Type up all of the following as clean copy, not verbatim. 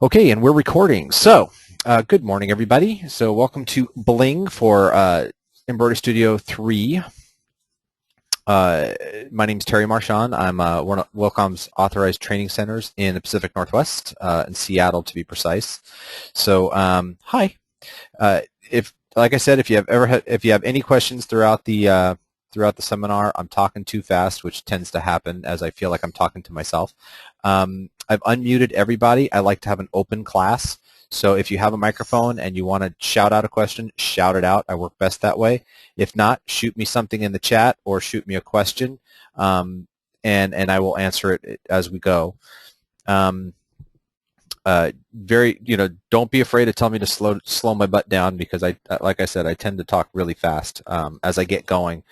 Okay, and we're recording. So, good morning, everybody. So, welcome to Bling for Embroidery Studio 3. My name is Terry Marchion. I'm one of Wilcom's authorized training centers in the Pacific Northwest, in Seattle to be precise. So, hi. If, like I said, if you have any questions throughout the seminar, I'm talking too fast, which tends to happen as I feel like I'm talking to myself. I've unmuted everybody. I like to have an open class. So if you have a microphone and you want to shout out a question, shout it out. I work best that way. If not, shoot me something in the chat or shoot me a question, and I will answer it as we go. Don't be afraid to tell me to slow my butt down, because like I said, I tend to talk really fast as I get going,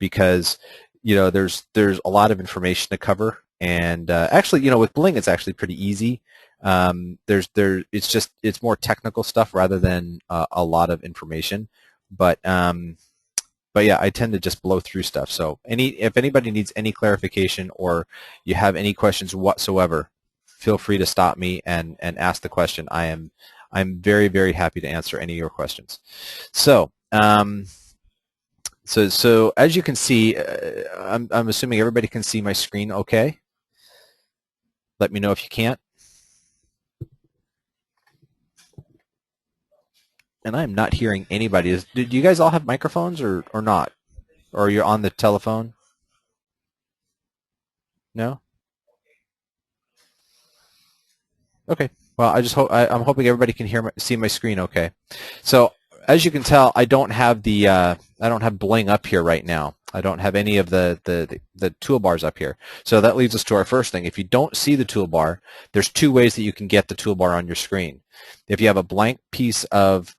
because there's a lot of information to cover. And actually, with Bling, it's actually pretty easy. It's more technical stuff rather than a lot of information. But yeah, I tend to just blow through stuff. So if anybody needs any clarification or you have any questions whatsoever, feel free to stop me and ask the question. I'm very, very happy to answer any of your questions. So so as you can see, I'm assuming everybody can see my screen okay. Let me know if you can't. And I'm not hearing anybody. Do you guys all have microphones or not? Or you're on the telephone? No? Okay. Well, I'm hoping everybody can see my screen okay. So as you can tell, I don't have Bling up here right now. I don't have any of the toolbars up here. So that leads us to our first thing. If you don't see the toolbar, there's two ways that you can get the toolbar on your screen. If you have a blank piece of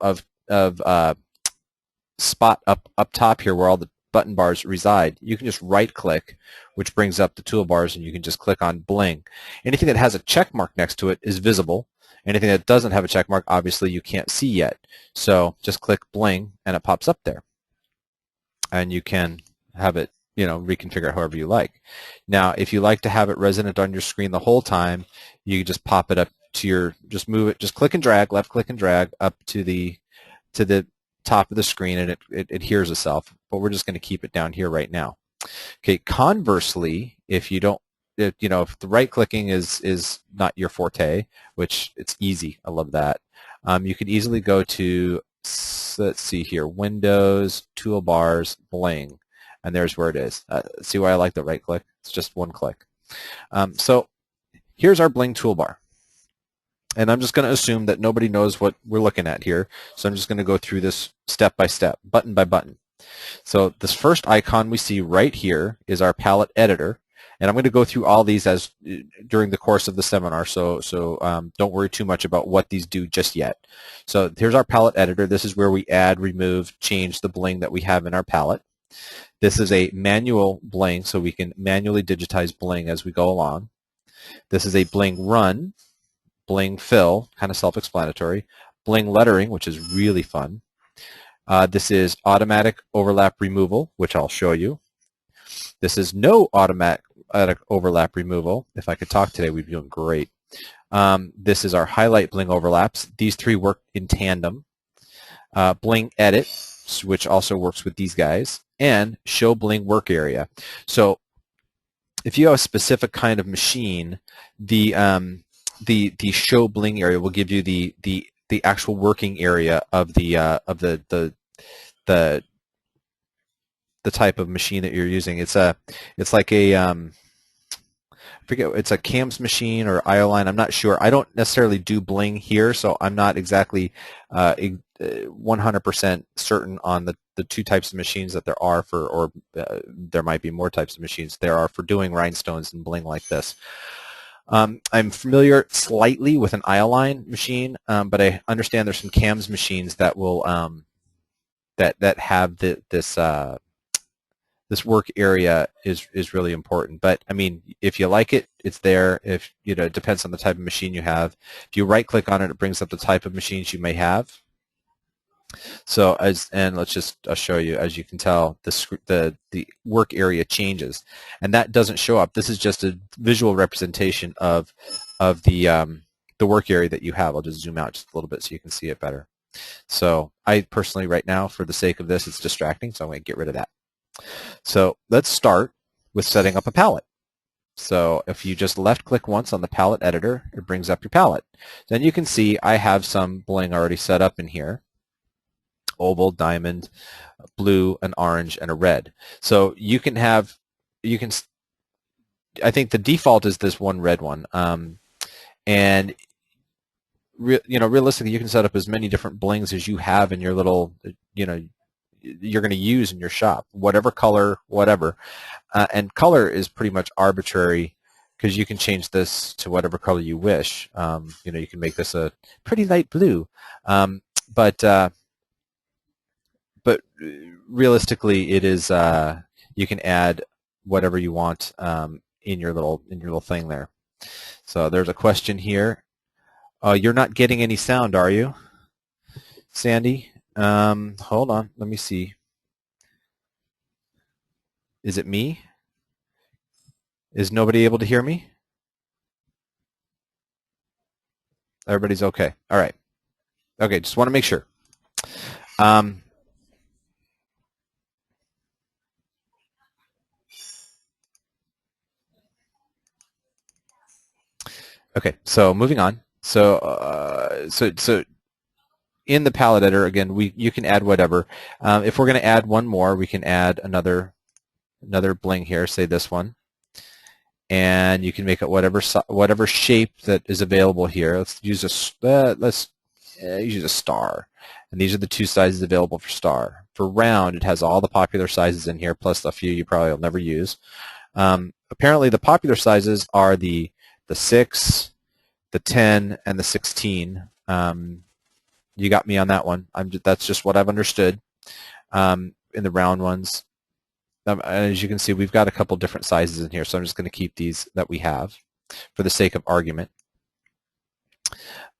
spot up top here where all the button bars reside, you can just right-click, which brings up the toolbars, and you can just click on Bling. Anything that has a check mark next to it is visible. Anything that doesn't have a check mark, obviously, you can't see yet. So just click Bling, and it pops up there. And you can have it, reconfigure it however you like. Now, if you like to have it resident on your screen the whole time, you just pop it up to just move it, just click and drag, left click and drag up to the top of the screen, and it adheres itself. But we're just going to keep it down here right now. Okay. Conversely, if the right clicking is not your forte, which it's easy, I love that. You could easily go to, let's see here, Windows, Toolbars, Bling, and there's where it is. See why I like the right click? It's just one click. So here's our Bling toolbar. And I'm just going to assume that nobody knows what we're looking at here. So I'm just going to go through this step by step, button by button. So this first icon we see right here is our palette editor. And I'm going to go through all these during the course of the seminar, so don't worry too much about what these do just yet. So here's our palette editor. This is where we add, remove, change the bling that we have in our palette. This is a manual bling, so we can manually digitize bling as we go along. This is a Bling Run, Bling Fill, kind of self-explanatory, Bling Lettering, which is really fun. This is automatic overlap removal, which I'll show you. This is no automatic overlap removal. If I could talk today, we'd be doing great. This is our highlight bling overlaps. These three work in tandem. Bling Edit, which also works with these guys, and show bling work area. So if you have a specific kind of machine, the show bling area will give you the actual working area of the type of machine that you're using. It's like a I forget, it's a CAMS machine or IO-line. I'm not sure. I don't necessarily do bling here, so I'm not exactly 100% certain on the two types of machines that there are for, or there might be more types of machines there are for doing rhinestones and bling like this. I'm familiar slightly with an IO-line machine, but I understand there's some CAMS machines that will that have this work area is really important. But I mean, if you like it, it's there. If it depends on the type of machine you have. If you right-click on it, it brings up the type of machines you may have. So let's just show you. As you can tell, the work area changes, and that doesn't show up. This is just a visual representation of the the work area that you have. I'll just zoom out just a little bit so you can see it better. So I personally, right now, for the sake of this, it's distracting, so I'm going to get rid of that. So let's start with setting up a palette. So if you just left-click once on the palette editor, it brings up your palette. Then you can see I have some bling already set up in here. Oval, diamond, blue, an orange, and a red. So you can have, I think the default is this one red one. And realistically, you can set up as many different blings as you have in your little, you're going to use in your shop, whatever color, whatever. And color is pretty much arbitrary because you can change this to whatever color you wish. You can make this a pretty light blue, but realistically, it is you can add whatever you want in your little thing there. So there's a question here. You're not getting any sound, are you, Sandy? Hold on, let me see. Is it me? Is nobody able to hear me? Everybody's okay. All right. Okay, just want to make sure. Okay, so moving on. So in the palette editor, again, you can add whatever. If we're going to add one more, we can add another bling here. Say this one, and you can make it whatever shape that is available here. Let's use a star, and these are the two sizes available for star. For round, it has all the popular sizes in here, plus a few you probably will never use. Apparently, the popular sizes are the 6, the 10, and the 16. You got me on that one. That's just what I've understood in the round ones. As you can see, we've got a couple different sizes in here, so I'm just going to keep these that we have for the sake of argument.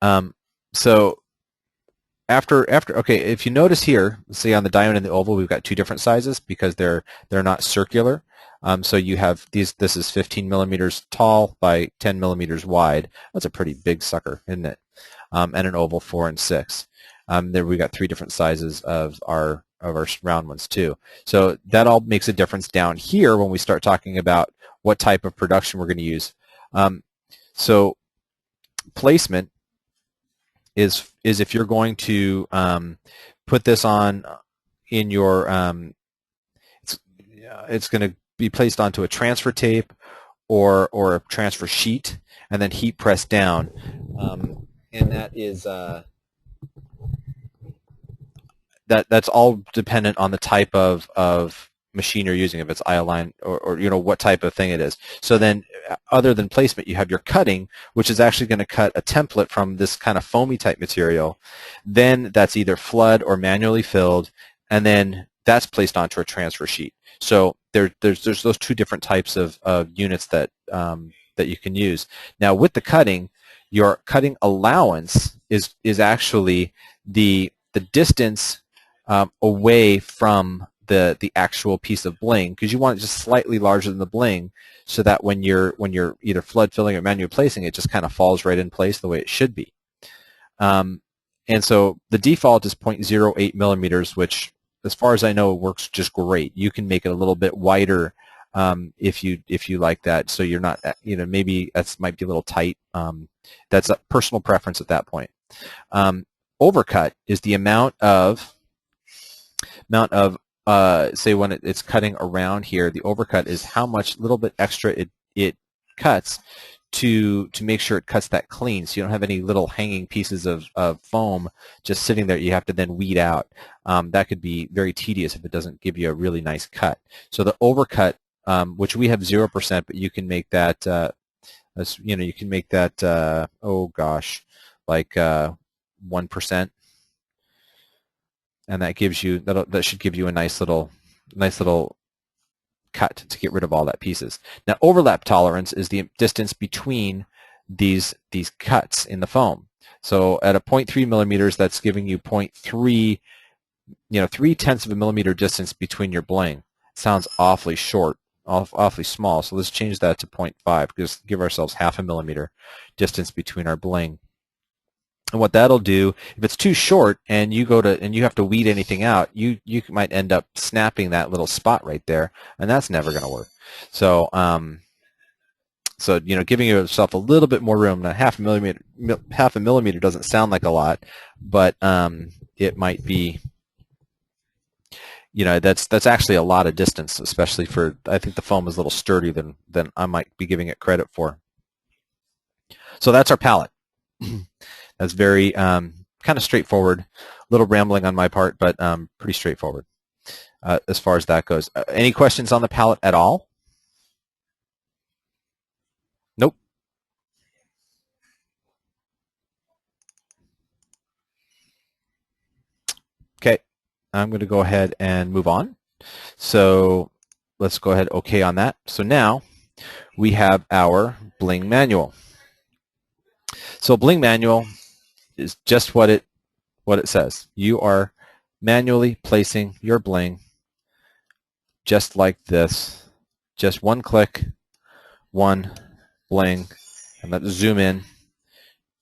So okay, if you notice here, see on the diamond and the oval, we've got two different sizes because they're not circular. So you have these. This is 15 millimeters tall by 10 millimeters wide. That's a pretty big sucker, isn't it? And an oval 4 and 6. There we got 3 different sizes of our round ones too. So that all makes a difference down here when we start talking about what type of production we're going to use. So placement is if you're going to put this on in your it's going to be placed onto a transfer tape or a transfer sheet and then heat pressed down, and that is that's all dependent on the type of machine you're using, if it's I-line or what type of thing it is. So then other than placement, you have your cutting, which is actually going to cut a template from this kind of foamy type material. Then that's either flood or manually filled, and then that's placed onto a transfer sheet. So there's those two different types of units that that you can use. Now with the cutting, your cutting allowance is actually the distance away from the actual piece of bling, because you want it just slightly larger than the bling, so that when you're either flood filling or manually placing, it just kind of falls right in place the way it should be. And so the default is 0.08 millimeters, which, as far as I know, works just great. You can make it a little bit wider if you like that, so you're not, maybe that might be a little tight. That's a personal preference at that point. Overcut is the amount of say when it's cutting around here, the overcut is how much little bit extra it cuts to make sure it cuts that clean, so you don't have any little hanging pieces of foam just sitting there you have to then weed out. That could be very tedious if it doesn't give you a really nice cut. So the overcut, which we have 0%, but you can make that you can make that oh gosh, like 1%. And that gives you that should give you a nice little cut to get rid of all that pieces. Now overlap tolerance is the distance between these cuts in the foam. So at a 0.3 millimeters, that's giving you 0.3, 0.3 of a millimeter distance between your bling. Sounds awfully short, awfully small. So let's change that to 0.5. Just give ourselves half a millimeter distance between our bling. And what that'll do, if it's too short and you have to weed anything out, you might end up snapping that little spot right there, and that's never going to work. So so giving yourself a little bit more room. Now, half a millimeter doesn't sound like a lot, but it might be. That's actually a lot of distance, especially for, I think the foam is a little sturdier than I might be giving it credit for. So that's our palette. That's very kind of straightforward. A little rambling on my part, but pretty straightforward as far as that goes. Any questions on the palette at all? Nope. Okay, I'm going to go ahead and move on. So let's go ahead OK on that. So now we have our Bling Manual. So Bling Manual is just what it says. You are manually placing your bling just like this. Just one click, one bling, and let's zoom in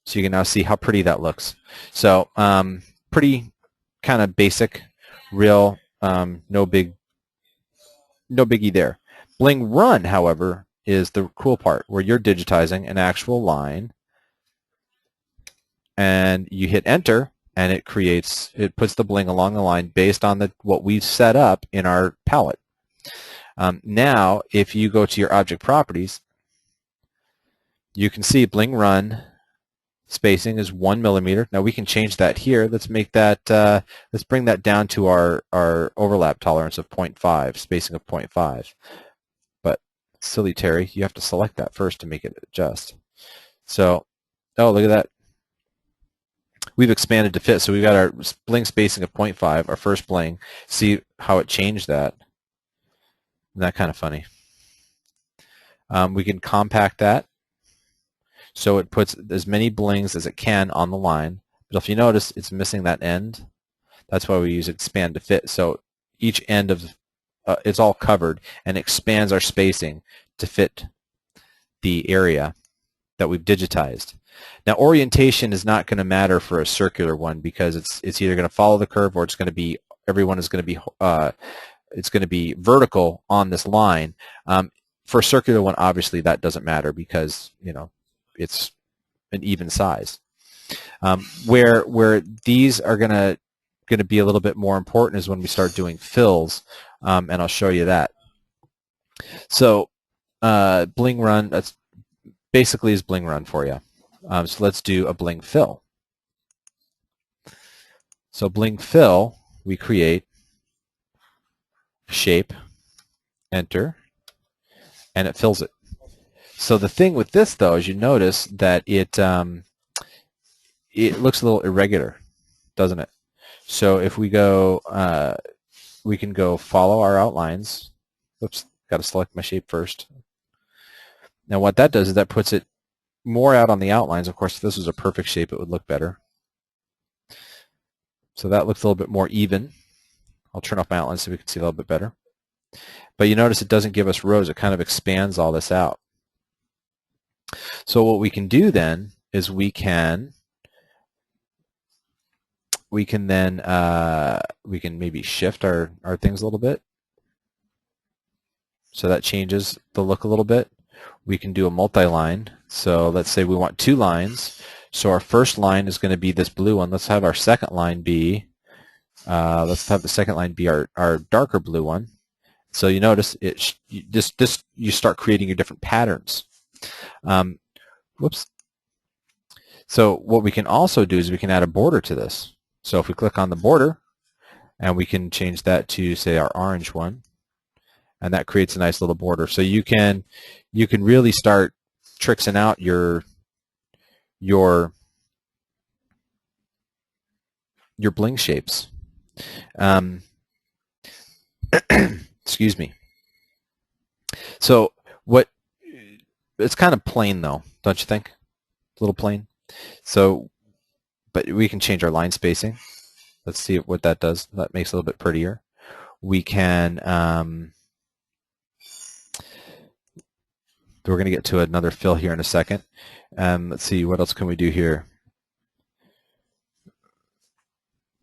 so you can now see how pretty that looks. So pretty kind of basic, real, no biggie there. Bling Run, however, is the cool part where you're digitizing an actual line, and you hit enter, and it puts the bling along the line based on what we've set up in our palette. Now, if you go to your object properties, you can see Bling Run spacing is 1 millimeter. Now we can change that here. Let's make that. Let's bring that down to our overlap tolerance of 0.5, spacing of 0.5. But silly Terry, you have to select that first to make it adjust. So, oh, look at that. We've expanded to fit. So we've got our bling spacing of 0.5, our first bling. See how it changed that. Isn't that kind of funny? We can compact that so it puts as many blings as it can on the line. But if you notice, it's missing that end. That's why we use expand to fit. So each end of it's all covered and expands our spacing to fit the area that we've digitized. Now, orientation is not going to matter for a circular one because it's either going to follow the curve or it's going to be everyone is going to be it's going to be vertical on this line. For a circular one, obviously that doesn't matter because it's an even size. Where these are going to be a little bit more important is when we start doing fills, and I'll show you that. So Bling Run, that's basically is Bling Run for you. So let's do a Bling Fill. So Bling Fill, we create shape, enter, and it fills it. So the thing with this, though, is you notice that it looks a little irregular, doesn't it? So if we go, we can go follow our outlines. Oops, got to select my shape first. Now what that does is that puts it more out on the outlines. Of course, if this was a perfect shape, it would look better. So that looks a little bit more even. I'll turn off my outlines so we can see a little bit better. But you notice it doesn't give us rows. It kind of expands all this out. So what we can do then is we can maybe shift our things a little bit. So that changes the look a little bit. We can do a multi-line. So let's say we want 2 lines. So our first line is going to be this blue one. Let's have our second line be, let's have the second line be our darker blue one. So you notice you start creating your different patterns. Whoops. So what we can also do is we can add a border to this. So if we click on the border, and we can change that to, say, our orange one, and that creates a nice little border. So you can really start tricksing out your bling shapes. Excuse me. So it's kind of plain though, don't you think? A little plain. So, but we can change our line spacing. Let's see what that does. That makes it a little bit prettier. We can, we're going to get to another fill here in a second. Let's see, what else can we do here?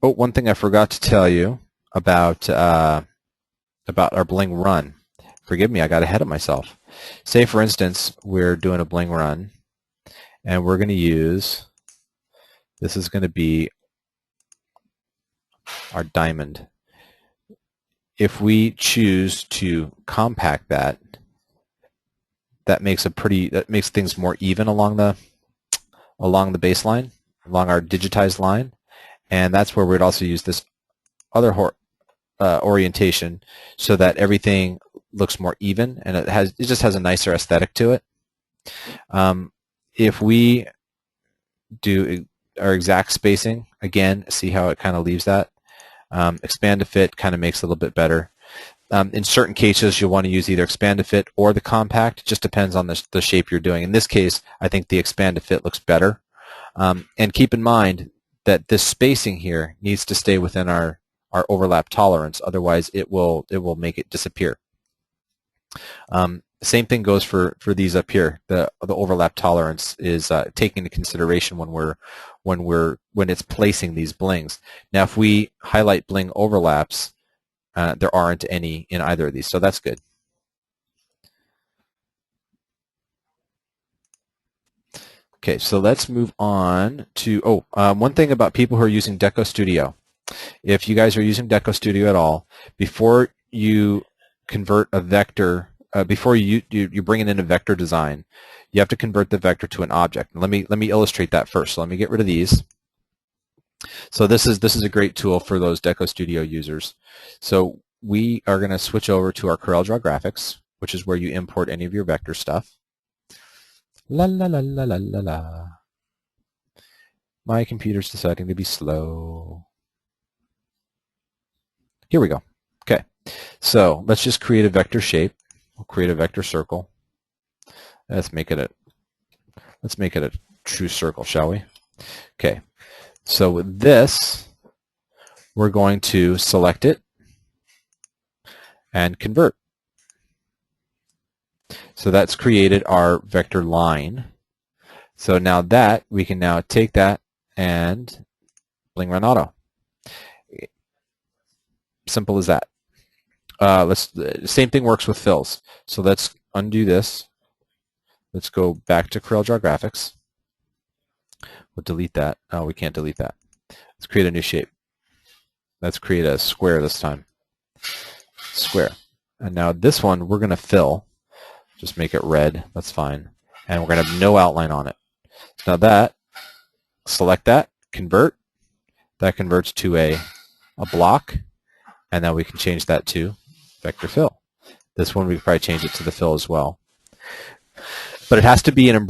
Oh, one thing I forgot to tell you about our Bling Run. Forgive me, I got ahead of myself. Say, for instance, we're doing a Bling Run, and we're going to use, this is going to be our diamond. If we choose to compact that, that makes things more even along the baseline, along our digitized line, and that's where we'd also use this other orientation so that everything looks more even and it just has a nicer aesthetic to it. If we do our exact spacing, again, see how it kind of leaves that. Expand to fit kind of makes it a little bit better. In certain cases, you'll want to use either expand to fit or the compact. It just depends on the shape you're doing. In this case, I think the expand to fit looks better. And keep in mind that this spacing here needs to stay within our overlap tolerance. Otherwise, it will make it disappear. Same thing goes for these up here. The overlap tolerance is taken into consideration when it's placing these blings. Now, if we highlight bling overlaps, there aren't any in either of these, so that's good. Okay, so let's move on to one thing about people who are using EmbroideryStudio. If you guys are using EmbroideryStudio at all, before you convert a vector, before you bring it in a vector design, you have to convert the vector to an object. Let me illustrate that first. So let me get rid of these. So this is a great tool for those EmbroideryStudio users. So we are going to switch over to our CorelDRAW graphics, which is where you import any of your vector stuff. La la la la la la la. My computer's deciding to be slow. Here we go. Okay, so let's just create a vector shape. We'll create a vector circle. Let's make it a true circle, shall we? Okay. So with this, we're going to select it and convert. So that's created our vector line. So now that we can now take that and Bling Run Auto. Simple as that. Same thing works with fills. So let's undo this. Let's go back to CorelDRAW graphics. We'll delete that. Oh, we can't delete that. Let's create a new shape. Let's create a square this time. Square. And now this one we're going to fill. Just make it red. That's fine. And we're going to have no outline on it. So now that, select that, convert. That converts to a block. And now we can change that to vector fill. This one we could probably change it to the fill as well. But it has to be an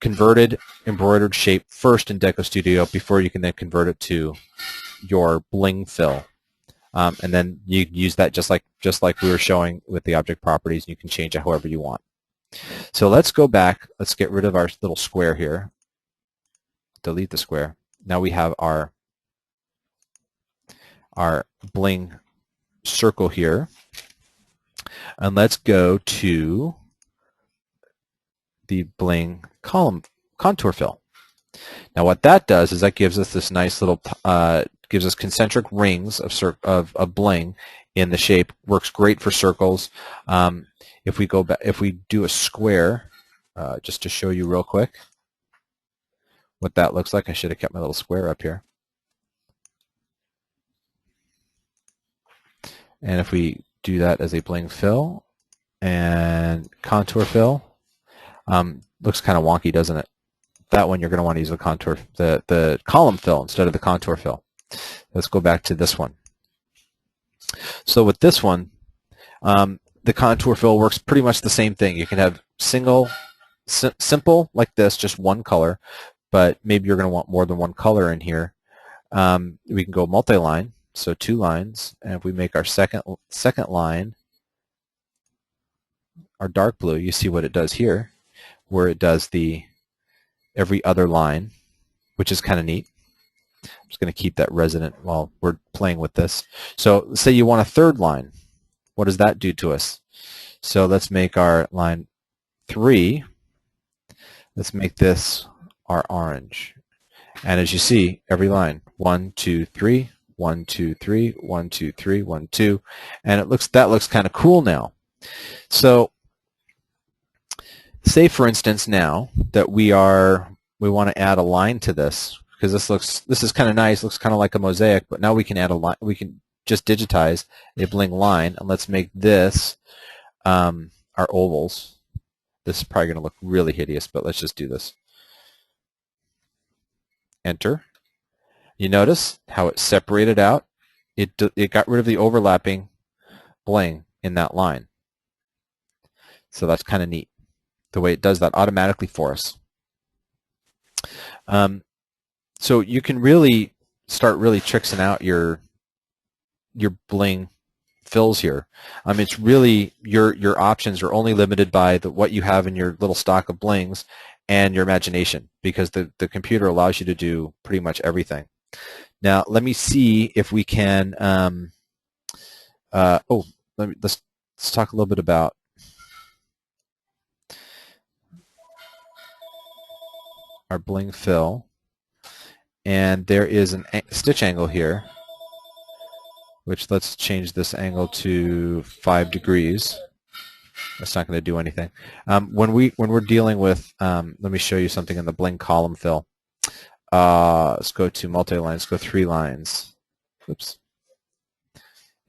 converted embroidered shape first in EmbroideryStudio before you can then convert it to your Bling Fill. And then you use that just like we were showing with the object properties, and you can change it however you want. So let's go back. Let's get rid of our little square here. Delete the square. Now we have our Bling circle here. And let's go to the Bling column contour fill. Now what that does is that gives us this nice little, gives us concentric rings of bling in the shape. Works great for circles. If we go back, if we do a square, just to show you real quick what that looks like. I should have kept my little square up here. And if we do that as a Bling fill and contour fill, looks kind of wonky, doesn't it? That one you're going to want to use the contour, the column fill instead of the contour fill. Let's go back to this one. So with this one, the contour fill works pretty much the same thing. You can have simple like this, just one color, but maybe you're going to want more than one color in here. We can go multi-line, so 2 lines, and if we make our second line our dark blue, you see what it does here, where it does the every other line, which is kind of neat. I'm just going to keep that resident while we're playing with this. So say you want a 3rd line. What does that do to us? So let's make our line 3. Let's make this our orange. And as you see, every line 1, 2, 3, 1, 2, 3, 1, 2, 3, 1, 2, and that looks kind of cool now. So say for instance now that we want to add a line to this, because this is kind of nice, looks kind of like a mosaic, but now we can add a line. We can just digitize a Bling line, and let's make this our ovals. This is probably going to look really hideous, but let's just do this. Enter. You notice how it separated out? It got rid of the overlapping bling in that line. So that's kind of neat, the way it does that automatically for us. So you can really start tricksing out your bling fills here. It's really your options are only limited by what you have in your little stock of blings and your imagination, because the computer allows you to do pretty much everything. Now let me see if we can. Let's talk a little bit about our Bling Fill, and there is a stitch angle here, which let's change this angle to 5 degrees. That's not going to do anything. When we're dealing with, let me show you something in the Bling column fill. Let's go to multi-line. Let's go 3 lines. Oops.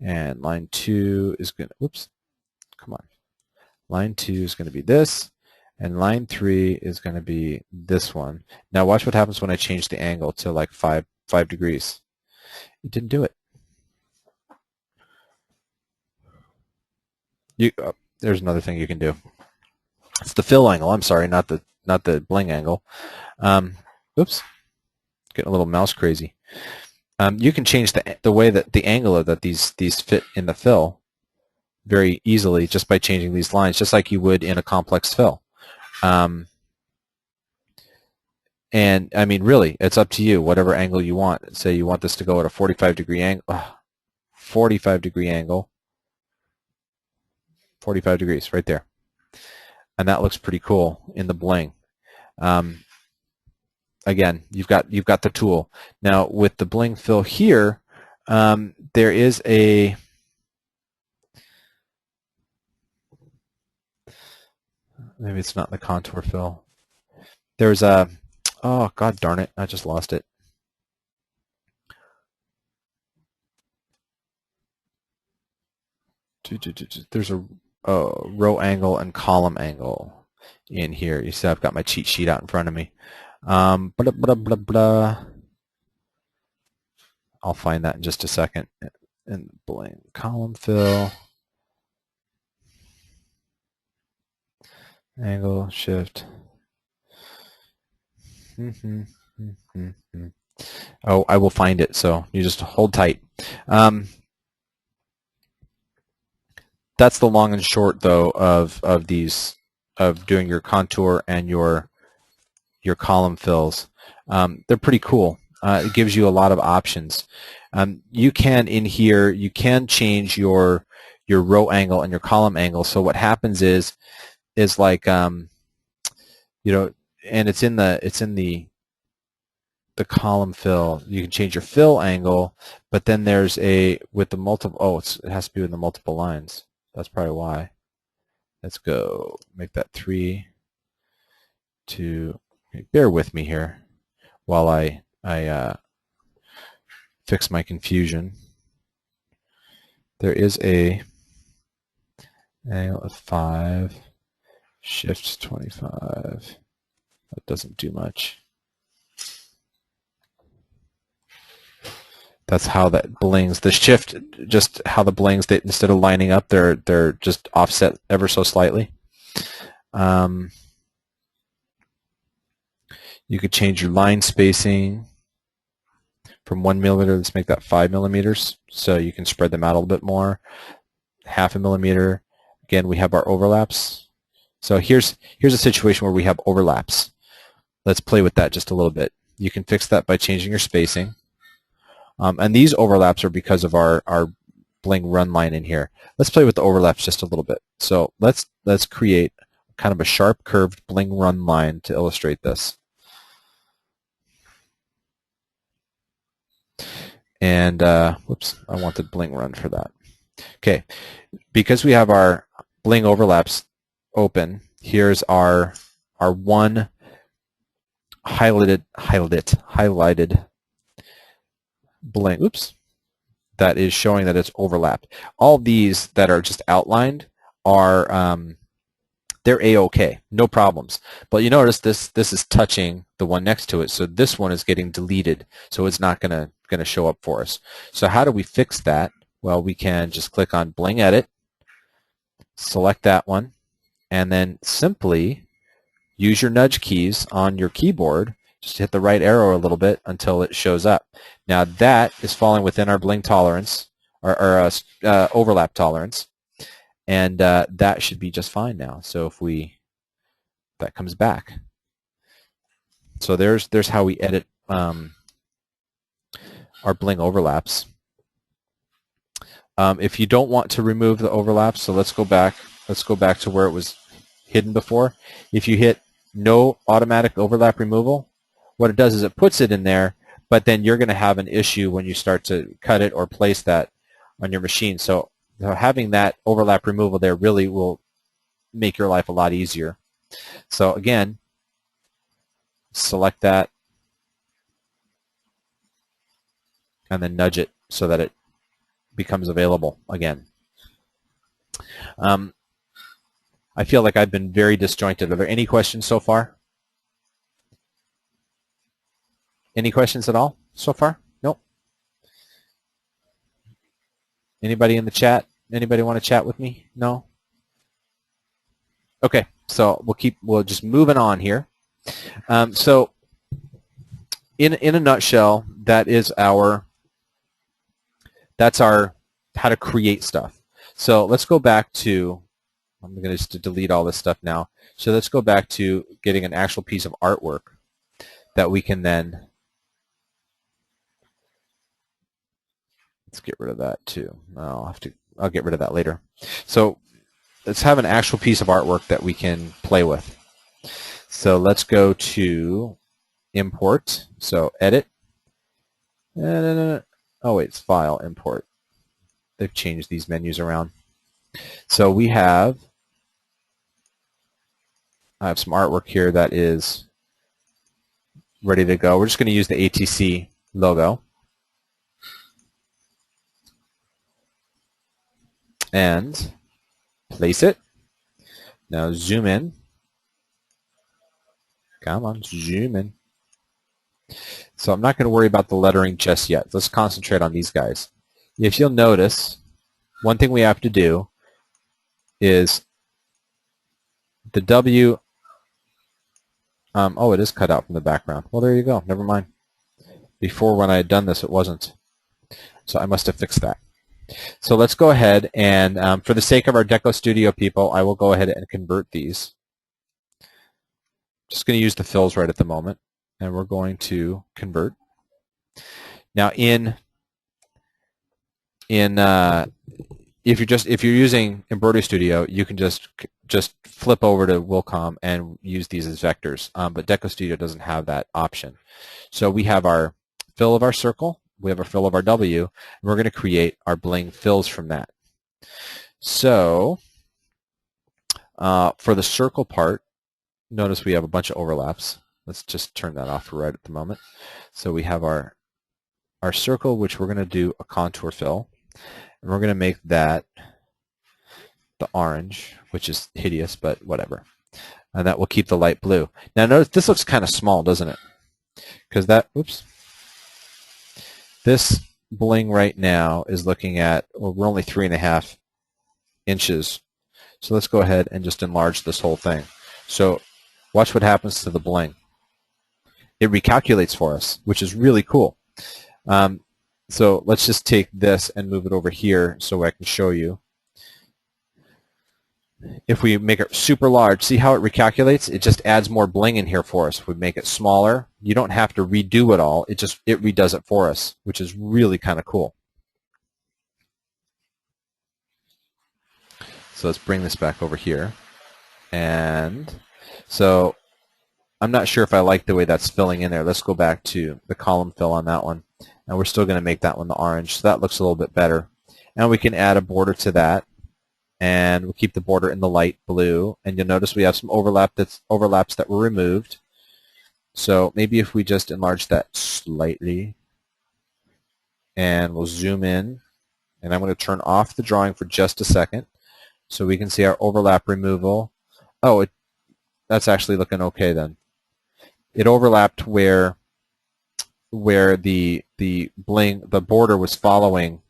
And line 2 is going to, whoops, come on. Line 2 is going to be this, and line 3 is going to be this one. Now watch what happens when I change the angle to like 5 degrees. It didn't do it. There's another thing you can do. It's the fill angle. I'm sorry, not the bling angle. Oops, getting a little mouse crazy. You can change the way that the angle that these fit in the fill very easily just by changing these lines, just like you would in a complex fill. And I mean, really, it's up to you. Whatever angle you want. Say you want this to go at a 45-degree angle. 45-degree angle. 45 degrees right there, and that looks pretty cool in the bling. Again, you've got the tool. Now with the Bling Fill here, there is a maybe it's not the contour fill. There's a oh god darn it, I just lost it. There's a row angle and column angle in here. You see I've got my cheat sheet out in front of me. Blah, blah, blah, blah. I'll find that in just a second. And Bling column fill, angle, shift. Oh, I will find it, so you just hold tight. That's the long and short, though, of doing your contour and your column fills. They're pretty cool. It gives you a lot of options. You can in here you can change your row angle and your column angle. So what happens is like you know, and it's in the column fill. You can change your fill angle, but then there's with the multiple. Oh, it has to be with the multiple lines. That's probably why. Let's go make that 3, 2. Bear with me here while I fix my confusion. There is a angle of 5, shift 25. That doesn't do much. That's how that blings. The shift, just how the blings, they, instead of lining up, they're just offset ever so slightly. You could change your line spacing from 1 millimeter. Let's make that 5 millimeters, so you can spread them out a little bit more. 0.5 millimeter. Again, we have our overlaps. So here's a situation where we have overlaps. Let's play with that just a little bit. You can fix that by changing your spacing. And these overlaps are because of our Bling Run line in here. Let's play with the overlaps just a little bit. So let's create kind of a sharp curved Bling Run line to illustrate this. And whoops, I wanted Bling Run for that. Okay, because we have our Bling overlaps open, here's our one highlighted Bling. Oops, that is showing that it's overlapped. All these that are just outlined are they're a-okay, no problems. But you notice this is touching the one next to it, so this one is getting deleted, so it's not gonna show up for us. So how do we fix that? Well, we can just click on Bling Edit, select that one, and then simply use your nudge keys on your keyboard. Just hit the right arrow a little bit until it shows up. Now that is falling within our Bling tolerance, or overlap tolerance, and that should be just fine now. So if that comes back. So there's how we edit our Bling overlaps. If you don't want to remove the overlaps, so let's go back to where it was hidden before. If you hit no automatic overlap removal, what it does is it puts it in there, but then you're going to have an issue when you start to cut it or place that on your machine. So having that overlap removal there really will make your life a lot easier. So again, select that and then nudge it so that it becomes available again. I feel like I've been very disjointed. Are there any questions so far? Any questions at all so far? Nope. Anybody in the chat? Anybody want to chat with me? No? Okay, so we'll just moving on here. So in a nutshell, that's our how to create stuff. So let's go back to, I'm going to just delete all this stuff now. So let's go back to getting an actual piece of artwork that we can then, let's get rid of that too. I'll get rid of that later. So let's have an actual piece of artwork that we can play with. So let's go to import. So edit. Oh wait, it's file, import. They've changed these menus around. So I have some artwork here that is ready to go. We're just going to use the ATC logo. And place it. Now zoom in. Come on, zoom in. So I'm not going to worry about the lettering just yet. Let's concentrate on these guys. If you'll notice, one thing we have to do is the W. Oh, it is cut out from the background. Well, there you go. Never mind. Before, when I had done this, it wasn't. So I must have fixed that. So let's go ahead and, for the sake of our EmbroideryStudio people, I will go ahead and convert these. Just going to use the fills right at the moment, and we're going to convert. Now, if you're using EmbroideryStudio, you can just flip over to Wilcom and use these as vectors. But EmbroideryStudio doesn't have that option. So we have our fill of our circle. We have a fill of our W, and we're going to create our Bling fills from that. So for the circle part, notice we have a bunch of overlaps. Let's just turn that off right at the moment. So we have our circle, which we're going to do a contour fill, and we're going to make that the orange, which is hideous, but whatever. And that will keep the light blue. Now notice this looks kind of small, doesn't it? Because that, oops. This Bling right now is looking at, well, we're only 3.5 inches. So let's go ahead and just enlarge this whole thing. So watch what happens to the Bling. It recalculates for us, which is really cool. So let's just take this and move it over here so I can show you. If we make it super large, see how it recalculates? It just adds more Bling in here for us. If we make it smaller, you don't have to redo it all. It redoes it for us, which is really kind of cool. So let's bring this back over here. And so I'm not sure if I like the way that's filling in there. Let's go back to the column fill on that one. and we're still going to make that one the orange, so that looks a little bit better. And we can add a border to that, and we'll keep the border in the light blue, and you'll notice we have some overlaps that were removed. So maybe if we just enlarge that slightly, and we'll zoom in, and I'm going to turn off the drawing for just a second so we can see our overlap removal. Oh, that's actually looking okay then. It overlapped where the border was following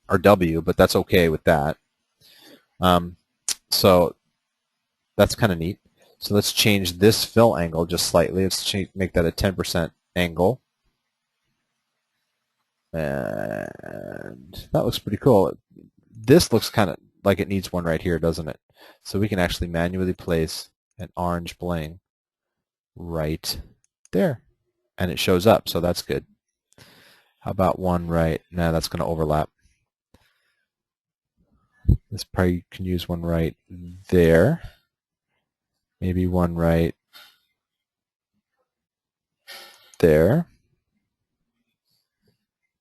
our W, but that's okay with that. So that's kind of neat. So let's change this fill angle just slightly. Let's make that a 10% angle. And that looks pretty cool. This looks kind of like it needs one right here, doesn't it? So we can actually manually place an orange bling right there. And it shows up, so that's good. How about one right? Nah, that's going to overlap. This probably can use one right there. Maybe one right there.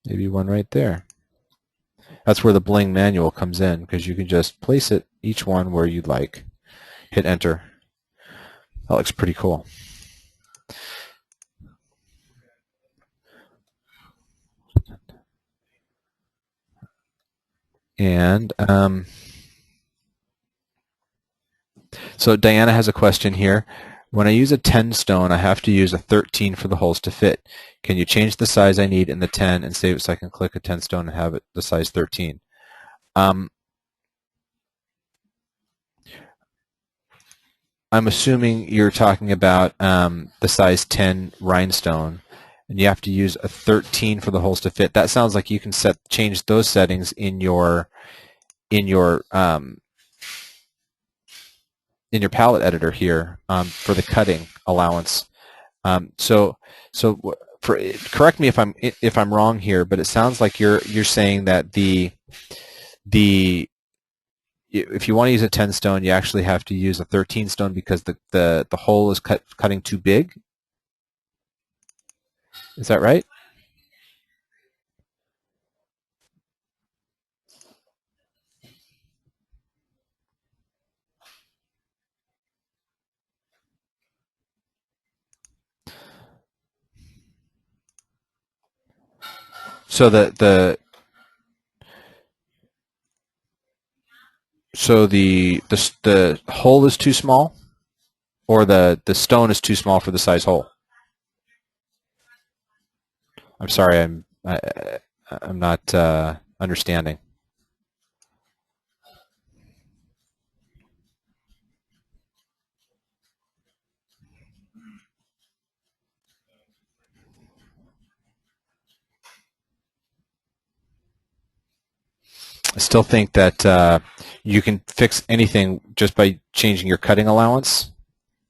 Maybe one right there. That's where the Bling Manual comes in, because you can just place it, each one where you'd like. Hit enter. That looks pretty cool. And so Diana has a question here. When I use a 10 stone, I have to use a 13 for the holes to fit. Can you change the size I need in the 10 and save it so I can click a 10 stone and have it the size 13? I'm assuming you're talking about the size 10 rhinestone, and you have to use a 13 for the holes to fit. That sounds like you can change those settings in your palette editor here for the cutting allowance. Correct me if I'm wrong here, but it sounds like you're saying that if you want to use a 10 stone, you actually have to use a 13 stone because the hole is cutting too big. Is that right? So the hole is too small, or the stone is too small for the size hole? I'm sorry, I'm not understanding. I still think that you can fix anything just by changing your cutting allowance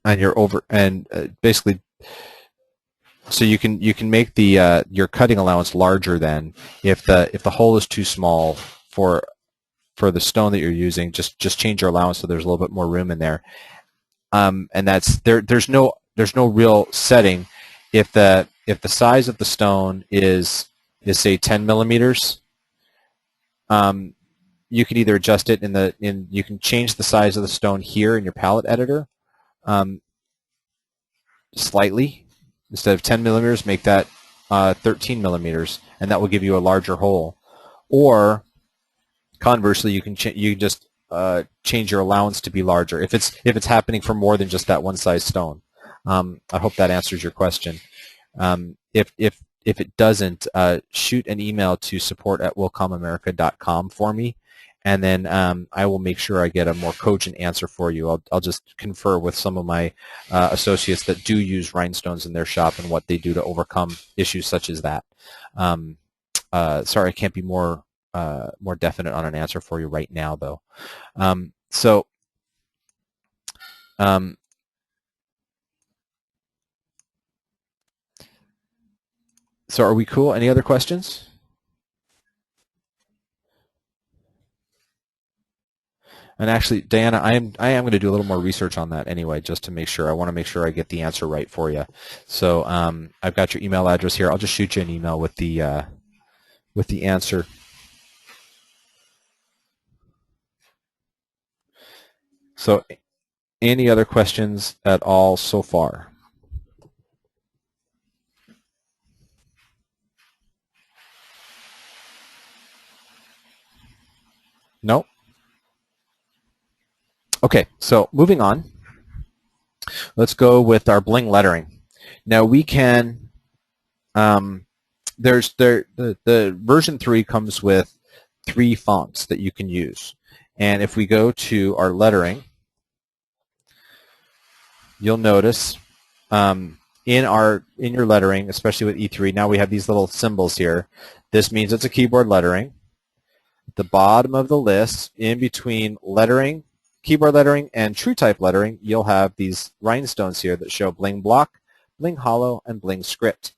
and basically, so you can make the your cutting allowance larger than if the hole is too small for the stone that you're using. Just change your allowance so there's a little bit more room in there. And that's there's no real setting if the size of the stone is say 10 millimeters. You can either adjust it you can change the size of the stone here in your palette editor slightly. Instead of 10 millimeters, make that 13 millimeters, and that will give you a larger hole. Or conversely, you can just change your allowance to be larger if it's happening for more than just that one size stone. I hope that answers your question. If it doesn't, shoot an email to support@wilcomamerica.com for me, and then I will make sure I get a more cogent answer for you. I'll just confer with some of my associates that do use rhinestones in their shop and what they do to overcome issues such as that. Sorry, I can't be more definite on an answer for you right now, though. So are we cool? Any other questions? And actually, Diana, I am going to do a little more research on that anyway, just to make sure. I want to make sure I get the answer right for you. So I've got your email address here. I'll just shoot you an email with the answer. So, any other questions at all so far? No? Okay, so moving on. Let's go with our Bling lettering. Now we can, the version 3 comes with 3 fonts that you can use. And if we go to our lettering, you'll notice in your lettering, especially with E3, now we have these little symbols here. This means it's a keyboard lettering. At the bottom of the list, in between lettering, keyboard lettering, and true type lettering, you'll have these rhinestones here that show Bling Block, Bling Hollow, and Bling Script.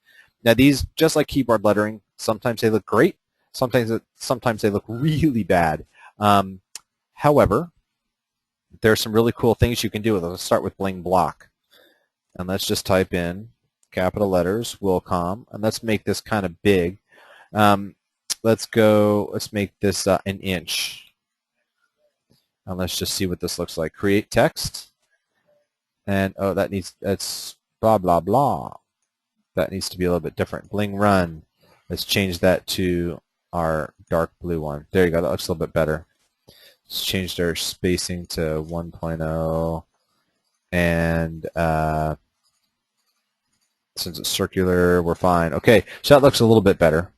Now these, just like keyboard lettering, sometimes they look great, sometimes they look really bad. However, there are some really cool things you can do with it. Let's start with Bling Block. And let's just type in capital letters, Wilcom, and let's make this kind of big. Let's make this an inch. And let's just see what this looks like. Create text. And, oh, that's blah, blah, blah. That needs to be a little bit different. Bling Run. Let's change that to our dark blue one. There you go. That looks a little bit better. Let's change our spacing to 1.0. And since it's circular, we're fine. Okay, so that looks a little bit better.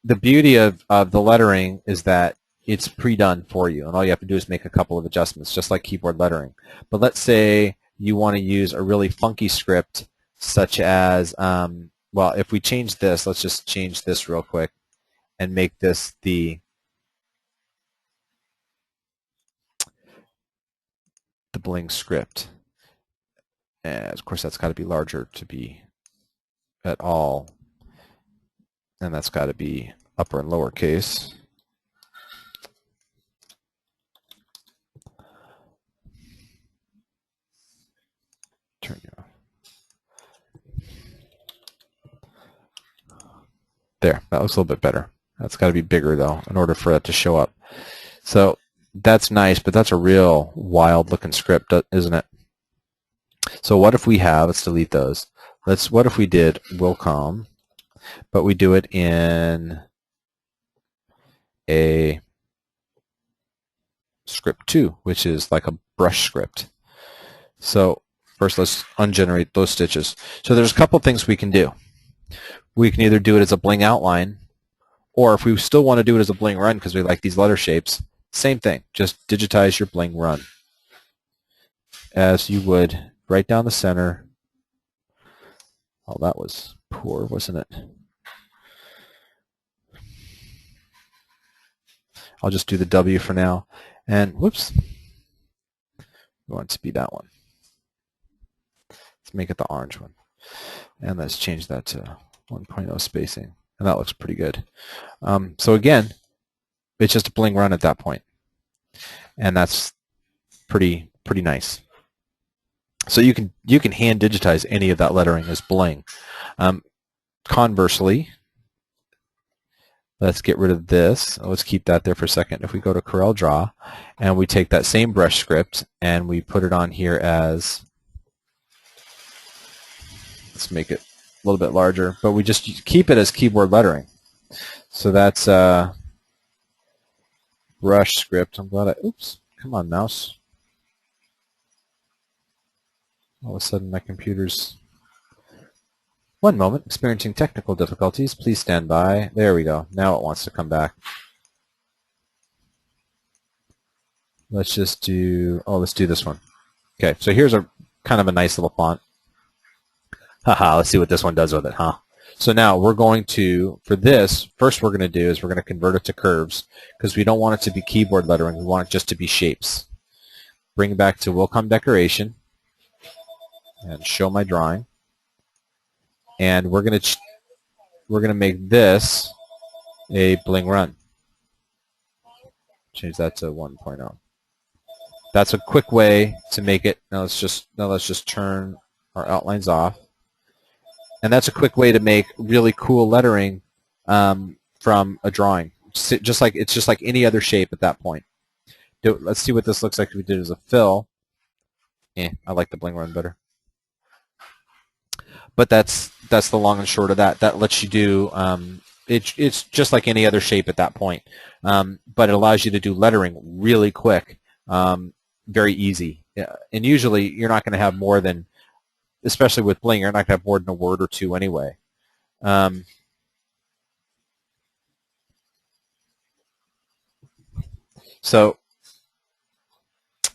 The beauty of the lettering is that it's pre-done for you, and all you have to do is make a couple of adjustments, just like keyboard lettering. But let's say you want to use a really funky script, such as, well, if we change this, let's just change this real quick and make this the Bling script. And of course, that's got to be larger to be at all. And that's got to be upper and lower case. Turn you off. There, that looks a little bit better. That's got to be bigger, though, in order for that to show up. So that's nice, but that's a real wild-looking script, isn't it? So what if we have, let's delete those. What if we did Wilcom, but we do it in a script 2, which is like a brush script. So first let's ungenerate those stitches. So there's a couple things we can do. We can either do it as a Bling outline, or if we still want to do it as a Bling Run because we like these letter shapes, same thing. Just digitize your Bling Run as you would right down the center. Oh, that was poor, wasn't it? I'll just do the W for now. And whoops, we want it to be that one. Let's make it the orange one. And let's change that to 1.0 spacing. And that looks pretty good. So again, it's just a Bling Run at that point. And that's pretty nice. So you can hand digitize any of that lettering as Bling. Conversely, let's get rid of this. Let's keep that there for a second. If we go to Corel Draw and we take that same brush script and we put it on here as, let's make it a little bit larger, but we just keep it as keyboard lettering. So that's brush script. I'm glad oops, come on, mouse. All of a sudden my computer's, one moment, experiencing technical difficulties. Please stand by. There we go. Now it wants to come back. Let's just do, let's do this one. Okay, so here's a kind of a nice little font. Haha, let's see what this one does with it, huh? So now we're going to, for this, first we're going to do is we're going to convert it to curves because we don't want it to be keyboard lettering. We want it just to be shapes. Bring it back to Wilcom Decoration and show my drawing. And we're going to make this a Bling Run. change that to 1.0. That's a quick way to make it. Now let's just turn our outlines off. And that's a quick way to make really cool lettering from a drawing. It's just like any other shape at that point. Let's see what this looks like if we did it as a fill. I like the Bling Run better. But that's the long and short of that. That lets you do it's just like any other shape at that point. But it allows you to do lettering really quick, very easy. And usually you're not going to have more than, especially with Bling, you're not going to have more than a word or two anyway. So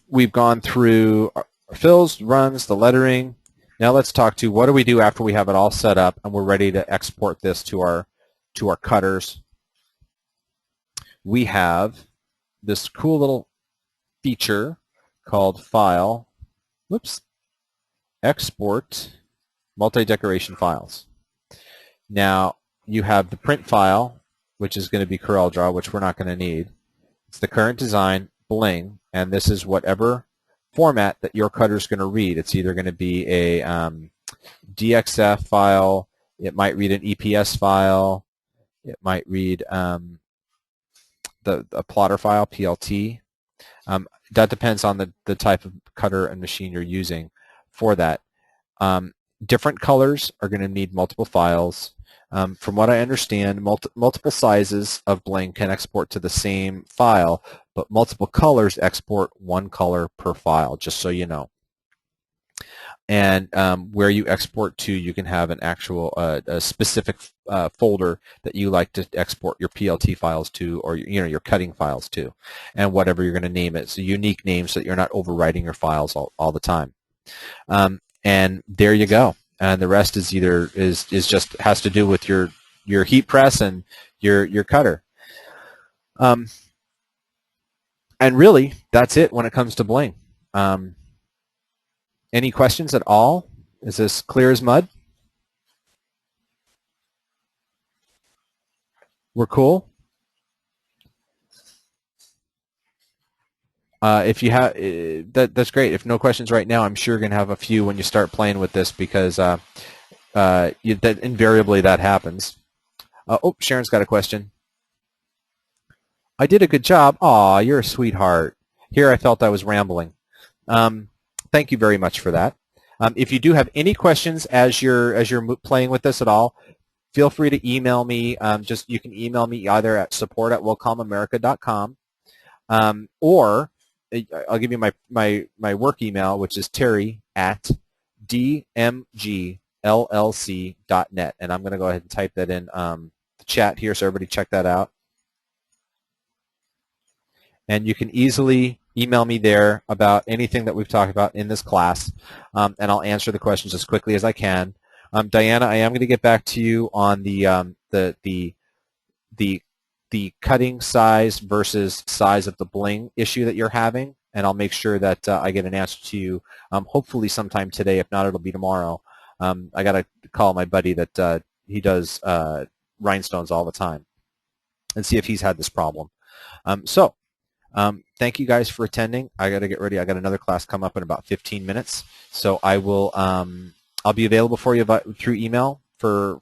we've gone through our fills, runs, the lettering. Now let's talk to what do we do after we have it all set up and we're ready to export this to our cutters. We have this cool little feature called File, Export Multi-Decoration Files. Now you have the print file, which is going to be CorelDRAW, which we're not going to need. It's the current design, Bling, and this is whatever format that your cutter is going to read. It's either going to be a DXF file, it might read an EPS file, it might read a plotter file, PLT. That depends on the type of cutter and machine you're using for that. Different colors are going to need multiple files. From what I understand, multiple sizes of Bling can export to the same file, but multiple colors export one color per file, just so you know. And where you export to, you can have an actual a specific folder that you like to export your PLT files to, or your cutting files to, and whatever you're going to name it. So unique names so that you're not overwriting your files all the time. And there you go. And the rest is just has to do with your heat press and your cutter. And really, that's it when it comes to Bling. Any questions at all? Is this clear as mud? We're cool? If you have, that's great. If no questions right now, I'm sure you're going to have a few when you start playing with this because invariably that happens. Oh, Sharon's got a question. I did a good job. Aw, you're a sweetheart. Here I felt I was rambling. Thank you very much for that. If you do have any questions as you're playing with this at all, feel free to email me. You can email me either at support@wilcomamerica.com or I'll give you my work email, which is terry@dmgllc.net, and I'm going to go ahead and type that in the chat here, so everybody check that out. And you can easily email me there about anything that we've talked about in this class, and I'll answer the questions as quickly as I can. Diana, I am going to get back to you on the cutting size versus size of the Bling issue that you're having, and I'll make sure that I get an answer to you hopefully sometime today. If not, it'll be tomorrow. I got to call my buddy that he does rhinestones all the time and see if he's had this problem. Thank you guys for attending. I got to get ready. I got another class come up in about 15 minutes, so I will. I'll be available for you through email for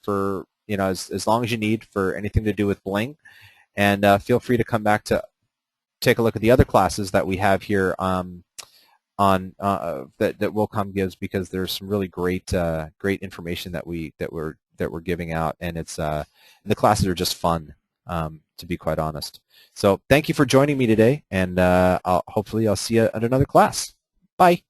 as long as you need for anything to do with Bling. And feel free to come back to take a look at the other classes that we have here that Wilcom gives, because there's some really great information that we're giving out, and the classes are just fun, to be quite honest. So thank you for joining me today, and hopefully I'll see you at another class. Bye.